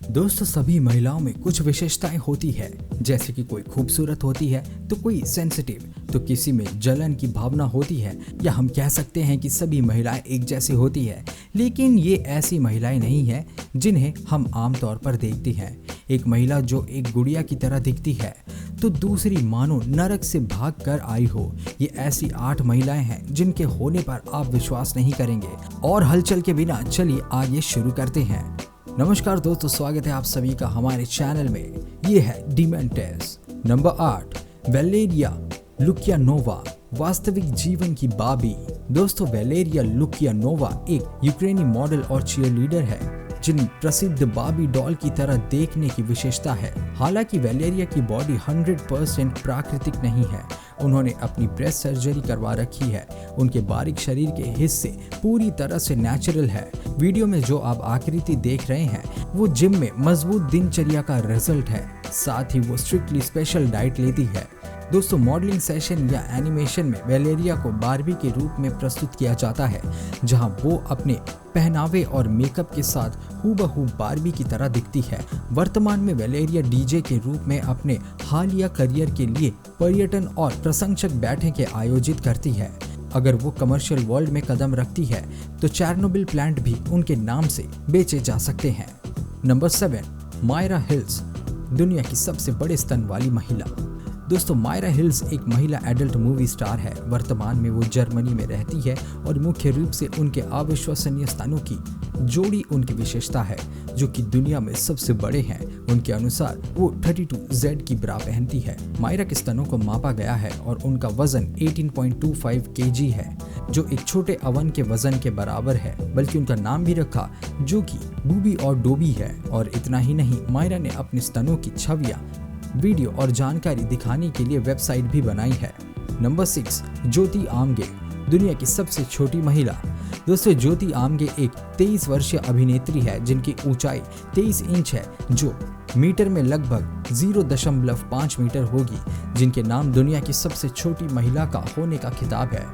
दोस्तों, सभी महिलाओं में कुछ विशेषताएं होती है। जैसे कि कोई खूबसूरत होती है तो कोई सेंसिटिव, तो किसी में जलन की भावना होती है, या हम कह सकते हैं कि सभी महिलाएं एक जैसी होती है। लेकिन ये ऐसी महिलाएं नहीं है जिन्हें हम आमतौर पर देखते हैं। एक महिला जो एक गुड़िया की तरह दिखती है तो दूसरी मानो नरक से भाग कर आई हो। ये ऐसी 8 महिलाएं हैं जिनके होने पर आप विश्वास नहीं करेंगे। और हलचल के बिना चलिए आगे शुरू करते हैं। नमस्कार दोस्तों, स्वागत है आप सभी का हमारे चैनल में। ये है डिमेंटेस। नंबर 8, वैलेरिया लुकियानोवा, वास्तविक जीवन की बाबी। दोस्तों, वैलेरिया लुकियानोवा एक यूक्रेनी मॉडल और चीयरलीडर है जिन प्रसिद्ध बाबी डॉल की तरह देखने की विशेषता है। हालांकि वैलेरिया की बॉडी 100% प्राकृतिक नहीं है। उन्होंने अपनी ब्रेस्ट सर्जरी करवा रखी है। उनके बारीक शरीर के हिस्से पूरी तरह से नेचुरल है। वीडियो में जो आप आकृति देख रहे हैं वो जिम में मजबूत दिनचर्या का रिजल्ट है। साथ ही वो स्ट्रिक्टली स्पेशल डाइट लेती है। दोस्तों, मॉडलिंग सेशन या एनिमेशन में वैलेरिया को बार्बी के रूप में प्रस्तुत किया जाता है, जहां वो अपने पहनावे और मेकअप के साथ हूबहू बार्बी की तरह दिखती है। वर्तमान में वैलेरिया डीजे के रूप में अपने हालिया करियर के लिए पर्यटन और प्रशंसक बैठकें आयोजित करती है। अगर वो कमर्शियल वर्ल्ड में कदम रखती है तो चेरनोबिल प्लांट भी उनके नाम से बेचे जा सकते हैं। नंबर 7, मायरा हिल्स, दुनिया की सबसे बड़े स्तन वाली महिला। दोस्तों, मायरा हिल्स एक महिला एडल्ट मूवी स्टार है। वर्तमान में वो जर्मनी में रहती है और मुख्य रूप से उनके अविश्वसनीय स्तनों की जोड़ी उनकी विशेषता है, जो कि दुनिया में सबसे बड़े हैं। उनके अनुसार वो 32Z की ब्रा पहनती है। मायरा के स्तनों को मापा गया है और उनका वजन 18.25 kg है, जो एक छोटे अवन के वजन के बराबर है। बल्कि उनका नाम भी रखा जो कि बूबी और डोबी है। और इतना ही नहीं, मायरा ने अपने स्तनों की छवियां, वीडियो और जानकारी दिखाने के लिए वेबसाइट भी बनाई है। नंबर 6, ज्योति आमगे, दुनिया की सबसे छोटी महिला। दोस्तों, ज्योति आमगे एक 23 वर्षीय अभिनेत्री है जिनकी ऊंचाई 23 इंच है, जो मीटर में लगभग 0.5 मीटर होगी, जिनके नाम दुनिया की सबसे छोटी महिला का होने का खिताब है।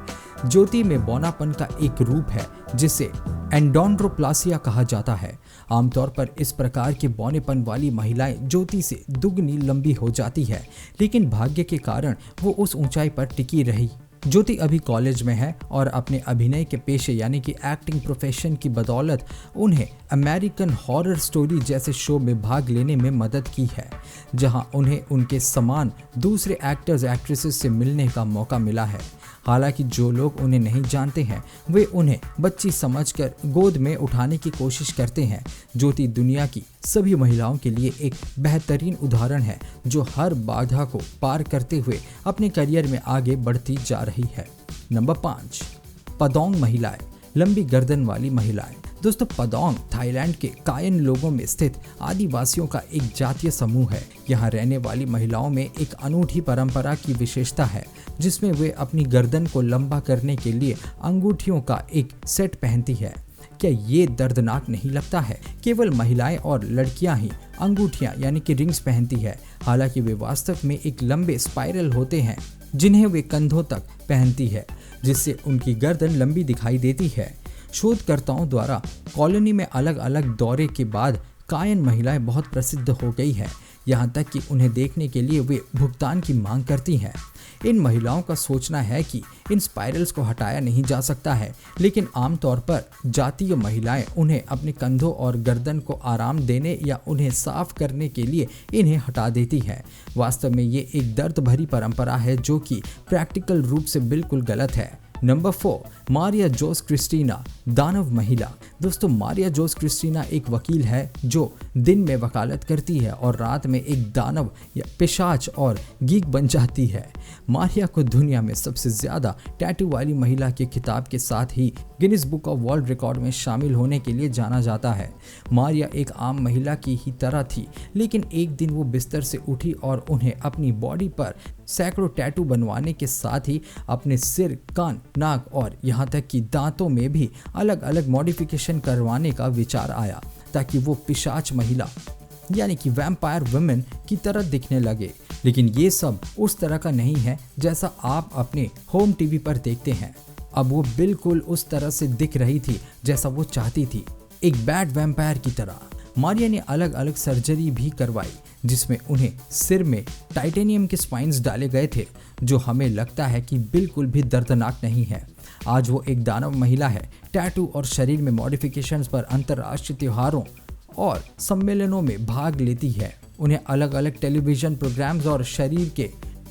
ज्योति में बौनापन का एक रूप है जिसे एंडोंड्रोप्लासिया कहा जाता है। आमतौर पर इस प्रकार के बौनेपन वाली महिलाएं ज्योति से दुगनी लंबी हो जाती है, लेकिन भाग्य के कारण वो उस ऊंचाई पर टिकी रही। ज्योति अभी कॉलेज में है और अपने अभिनय के पेशे यानी कि एक्टिंग प्रोफेशन की बदौलत उन्हें अमेरिकन हॉरर स्टोरी जैसे शो में भाग लेने में मदद की है, जहां उन्हें उनके समान दूसरे एक्टर्स एक्ट्रेसेस से मिलने का मौका मिला है। हालांकि जो लोग उन्हें नहीं जानते हैं वे उन्हें बच्ची समझकर गोद में उठाने की कोशिश करते हैं। ज्योति दुनिया की सभी महिलाओं के लिए एक बेहतरीन उदाहरण है, जो हर बाधा को पार करते हुए अपने करियर में आगे बढ़ती जा रही है। नंबर 5, पदोंग महिलाएं, लंबी गर्दन वाली महिलाएं। दोस्तों, पदोंग थाईलैंड के कायन लोगों में स्थित आदिवासियों का एक जातीय समूह है। यहाँ रहने वाली महिलाओं में एक अनूठी परंपरा की विशेषता है, जिसमें वे अपनी गर्दन को लंबा करने के लिए अंगूठियों का एक सेट पहनती है। क्या ये दर्दनाक नहीं लगता है? केवल महिलाएं और लड़कियां ही अंगूठियां यानी कि रिंग्स पहनती है। हालांकि वे वास्तव में एक लंबे स्पाइरल होते हैं जिन्हें वे कंधों तक पहनती है, जिससे उनकी गर्दन लंबी दिखाई देती है। शोधकर्ताओं द्वारा कॉलोनी में अलग अलग दौरे के बाद कायन महिलाएं बहुत प्रसिद्ध हो गई है, यहाँ तक कि उन्हें देखने के लिए वे भुगतान की मांग करती हैं। इन महिलाओं का सोचना है कि इन स्पाइरल्स को हटाया नहीं जा सकता है, लेकिन आमतौर पर जातीय महिलाएं उन्हें अपने कंधों और गर्दन को आराम देने या उन्हें साफ करने के लिए इन्हें हटा देती है। वास्तव में ये एक दर्द भरी परंपरा है जो कि प्रैक्टिकल रूप से बिल्कुल गलत है। नंबर 4, मारिया जोस क्रिस्टीना, दानव महिला। दोस्तों, मारिया जोस क्रिस्टीना एक वकील है जो दिन में वकालत करती है और रात में एक दानव या पिशाच और गीक बन जाती है। मारिया को दुनिया में सबसे ज्यादा टैटू वाली महिला के खिताब के साथ ही Guinness book of world record में शामिल होने के लिए जाना जाता है। मारिया एक आम महिला की ही तरह थी, लेकिन एक दिन वो बिस्तर से उठी और उन्हें अपनी बॉडी पर सैकड़ों टैटू बनवाने के साथ ही अपने सिर, कान, नाक और यहाँ तक कि दांतों में भी अलग अलग मॉडिफिकेशन करवाने का विचार आया, ताकि वो पिशाच महिला यानी कि वैम्पायर वुमेन की तरह दिखने लगे। लेकिन ये सब उस तरह का नहीं है जैसा आप अपने होम टीवी पर देखते हैं। अब वो बिल्कुल उस तरह से दिख रही थी जैसा वो चाहती थी, एक बैड वैम्पायर की तरह। मारिया ने अलग अलग सर्जरी भी करवाई जिसमें उन्हें सिर में टाइटेनियम के स्पाइन्स डाले गए थे, जो हमें लगता है कि बिल्कुल भी दर्दनाक नहीं है। आज वो एक दानव महिला है, टैटू और शरीर में मॉडिफिकेशंस पर अंतर्राष्ट्रीय त्योहारों और सम्मेलनों में भाग लेती है। उन्हें अलग अलग टेलीविजन प्रोग्राम्स और शरीर के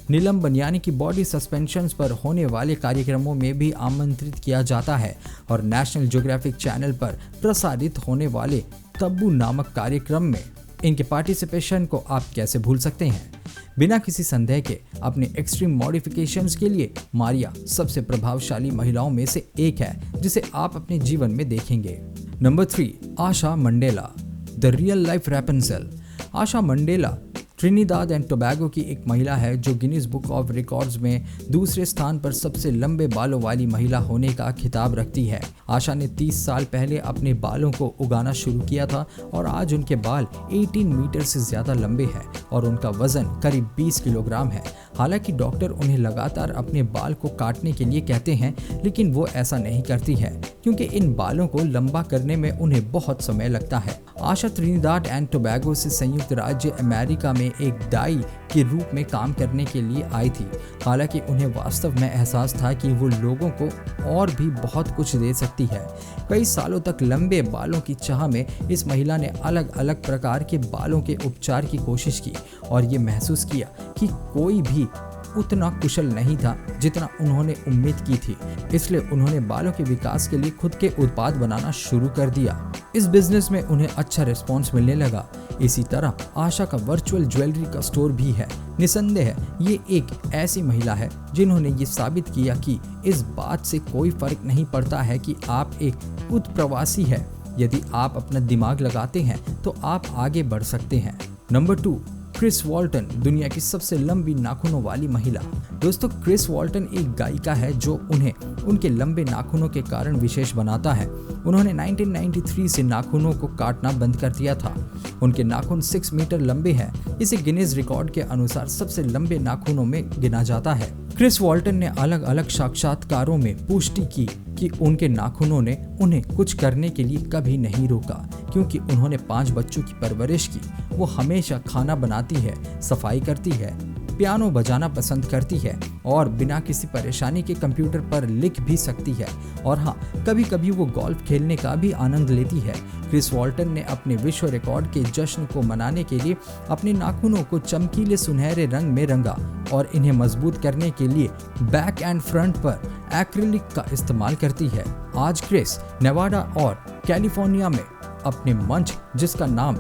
निलंबन यानी कि बॉडी सस्पेंशंस पर होने वाले कार्यक्रमों में भी आमंत्रित किया जाता है और नेशनल ज्योग्राफिक चैनल पर प्रसारित होने वाले तब्बू नामक कार्यक्रम में इनके पार्टिसिपेशन को आप कैसे भूल सकते हैं। बिना किसी संदेह के अपने एक्सट्रीम मॉडिफिकेशंस के लिए मारिया सबसे प्रभावशाली महिलाओं में से एक है जिसे आप अपने जीवन में देखेंगे। Number 3, Asha Mandela, the real life Rapunzel. Asha Mandela Trinidad and Tobago की एक महिला है जो गिनीज बुक ऑफ रिकॉर्ड्स में दूसरे स्थान पर सबसे लंबे बालों वाली महिला होने का खिताब रखती है। आशा ने 30 साल पहले अपने बालों को उगाना शुरू किया था और आज उनके बाल 18 मीटर से ज़्यादा लंबे हैं और उनका वजन करीब 20 किलोग्राम है। हालांकि डॉक्टर उन्हें लगातार अपने बाल को काटने के लिए कहते हैं, लेकिन वो ऐसा नहीं करती है क्योंकि इन बालों को लंबा करने में उन्हें बहुत समय लगता है। आशा ट्रिनिदाद एंड टोबैगो से संयुक्त राज्य अमेरिका में एक डाई के रूप में काम करने के लिए आई थी। हालांकि उन्हें वास्तव में एहसास था कि वो लोगों को और भी बहुत कुछ दे सकती है। कई सालों तक लंबे बालों की चाह में इस महिला ने अलग अलग प्रकार के बालों के उपचार की कोशिश की और ये महसूस किया कि कोई भी उतना कुशल नहीं था जितना उन्होंने उम्मीद की थी। इसलिए उन्होंने बालों के विकास के लिए खुद के उत्पाद बनाना शुरू कर दिया। इस बिजनेस में उन्हें अच्छा रिस्पॉन्स मिलने लगा। इसी तरह आशा का वर्चुअल ज्वेलरी का स्टोर भी है। निसंदेह ये एक ऐसी महिला है जिन्होंने ये साबित किया कि इस बात से कोई फर्क नहीं पड़ता है कि आप एक उत्प्रवासी है। यदि आप अपना दिमाग लगाते हैं तो आप आगे बढ़ सकते हैं। नंबर 2, क्रिस वॉल्टन, दुनिया की सबसे लंबी नाखूनों वाली महिला। दोस्तों, क्रिस वॉल्टन एक गायिका है जो उन्हें उनके लंबे नाखूनों के कारण विशेष बनाता है। उन्होंने 1993 से नाखूनों को काटना बंद कर दिया था। उनके नाखून 6 मीटर लंबे हैं। इसे गिनीज रिकॉर्ड के अनुसार सबसे लंबे नाखूनों में गिना जाता है। क्रिस वॉल्टन ने अलग अलग साक्षात्कारों में पुष्टि की कि उनके नाखूनों ने उन्हें कुछ करने के लिए कभी नहीं रोका क्योंकि उन्होंने 5 बच्चों की परवरिश की। वो हमेशा खाना बनाती है, सफाई करती है, पियानो बजाना पसंद करती है और बिना किसी परेशानी के कंप्यूटर पर लिख भी सकती है। और हाँ, कभी कभी वो गोल्फ खेलने का भी आनंद लेती है। क्रिस वॉल्टन ने अपने विश्व रिकॉर्ड के जश्न को मनाने के लिए अपने नाखूनों को चमकीले सुनहरे रंग में रंगा और इन्हें मजबूत करने के लिए बैक एंड फ्रंट पर एक्रिलिक का इस्तेमाल करती है। आज क्रिस नेवाडा और कैलिफोर्निया में अपने मंच, जिसका नाम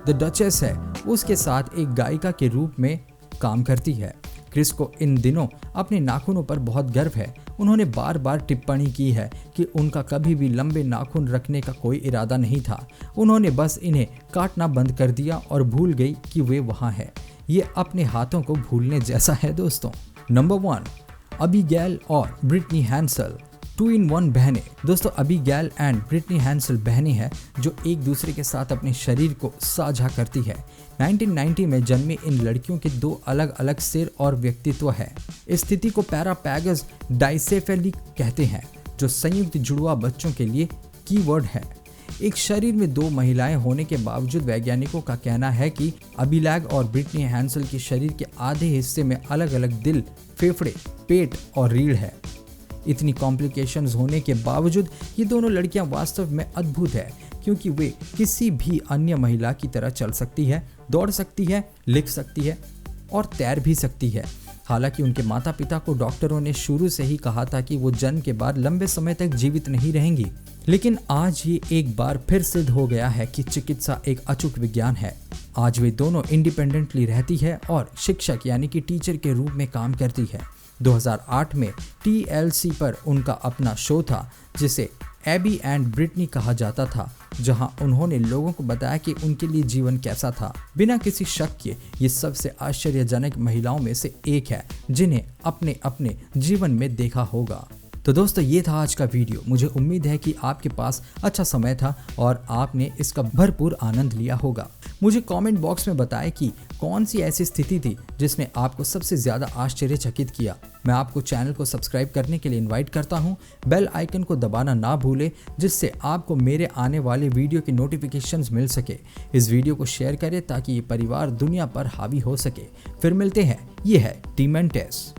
द डचेस है, उसके साथ एक गायिका के रूप में काम करती है। क्रिस को इन दिनों अपने नाखूनों पर बहुत गर्व है। उन्होंने बार बार टिप्पणी की है कि उनका कभी भी लंबे नाखून रखने का कोई इरादा नहीं था। उन्होंने बस इन्हें काटना बंद कर दिया और भूल गई कि वे वहाँ है। ये अपने हाथों को भूलने जैसा है दोस्तों। नंबर 1, अबीगैल और ब्रिटनी हैंसल, 2-in-1 बहनें। दोस्तों, अबीगैल एंड ब्रिटनी हैंसल बहनें हैं जो एक दूसरे के साथ अपने शरीर को साझा करती है। 1990 में जन्मे इन लड़कियों के 2 अलग अलग सिर और व्यक्तित्व है। इस स्थिति को पैरापैगस डाइसेफेली कहते हैं, जो संयुक्त जुड़वा बच्चों के लिए कीवर्ड है। एक शरीर में 2 महिलाएं होने के बावजूद वैज्ञानिकों का कहना है कि अबीलैग और ब्रिटनी हैंसल के शरीर के आधे हिस्से में अलग अलग दिल, फेफड़े, पेट और रीढ़ है। इतनी कॉम्प्लिकेशंस होने के बावजूद ये दोनों लड़कियां वास्तव में अद्भुत है क्योंकि वे किसी भी अन्य महिला की तरह चल सकती है, दौड़ सकती है, लिख सकती है और तैर भी सकती है। हालांकि उनके माता पिता को डॉक्टरों ने शुरू से ही कहा था कि वो जन्म के बाद लंबे समय तक जीवित नहीं रहेंगी, लेकिन आज ये एक बार फिर सिद्ध हो गया है कि चिकित्सा एक अचूक विज्ञान है। आज वे दोनों इंडिपेंडेंटली रहती है और शिक्षक यानी कि टीचर के रूप में काम करती है। 2008 में TLC पर उनका अपना शो था जिसे एबी एंड ब्रिटनी कहा जाता था, जहां उन्होंने लोगों को बताया कि उनके लिए जीवन कैसा था। बिना किसी शक के ये सबसे आश्चर्यजनक महिलाओं में से एक है जिन्हें अपने अपने जीवन में देखा होगा। तो दोस्तों, ये था आज का वीडियो। मुझे उम्मीद है कि आपके पास अच्छा समय था और आपने इसका भरपूर आनंद लिया होगा। मुझे कमेंट बॉक्स में बताएं कि कौन सी ऐसी स्थिति थी जिसने आपको सबसे ज़्यादा आश्चर्यचकित किया। मैं आपको चैनल को सब्सक्राइब करने के लिए इनवाइट करता हूं। बेल आइकन को दबाना ना भूलें, जिससे आपको मेरे आने वाले वीडियो की नोटिफिकेशंस मिल सके। इस वीडियो को शेयर करें ताकि ये परिवार दुनिया पर हावी हो सके। फिर मिलते हैं। ये है टीम एंड टेस।